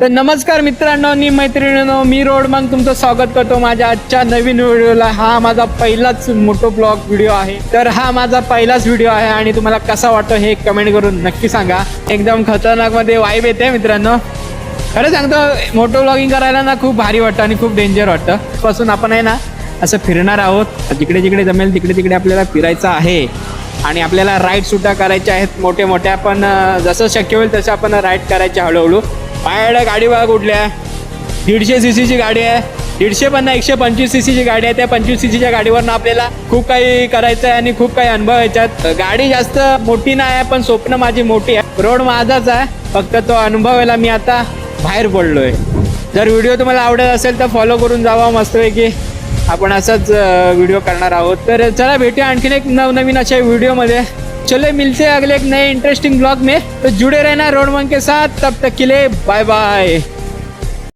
तर नमस्कार मित्रांनो आणि मैत्रिणींनो, मी रोडमंग तुमचं स्वागत करतो माझ्या आजच्या नवीन व्हिडिओला। हा माझा पहिलाच मोटो ब्लॉग व्हिडिओ आहे। तर हा माझा पहिलाच व्हिडिओ आहे आणि तुम्हाला कसा वाटतो हे कमेंट करून नक्की सांगा। एकदम खतरनाक मध्ये वाइब येते मित्रांनो। खरं सांगतो, मोटो ब्लॉगिंग करायला ना खूप भारी वाटतं आणि खूप डेंजर वाटतं। पासून आपण आहे ना असं फिरणार आहोत, जिकडे जिकडे जमेल तिकडे तिकडे आपल्याला फिरायचं आहे आणि आपल्याला राईड सुद्धा करायच्या आहेत मोठे मोठ्या। पण जसं शक्य होईल तसं आपण राईड करायचे हळूहळू। माझ्याकडे गाडी बघा कुठल्या 150 cc ची गाडी आहे। 150 पण नाही, 125 cc ची गाडी आहे। त्या 25 cc च्या गाडीवरनं आपल्याला खूप काही करायचं आहे आणि खूप काही अनुभव याच्यात। गाडी जास्त मोठी नाही आहे पण स्वप्न माझी मोठी आहे। रोड माझाच आहे, फक्त तो अनुभवायला मी आता बाहेर पडलोय। जर व्हिडिओ तुम्हाला आवडत असेल तर फॉलो करून जावा मस्तपैकी। आपण असाच व्हिडिओ करणार आहोत। तर चला भेटूया आणखीन एक नवनवीन अशा व्हिडिओमध्ये। चले मिलते अगले एक नए इंटरेस्टिंग ब्लॉग में। तो जुड़े रहना रोडमंग के साथ। तब तक के लिए बाय बाय।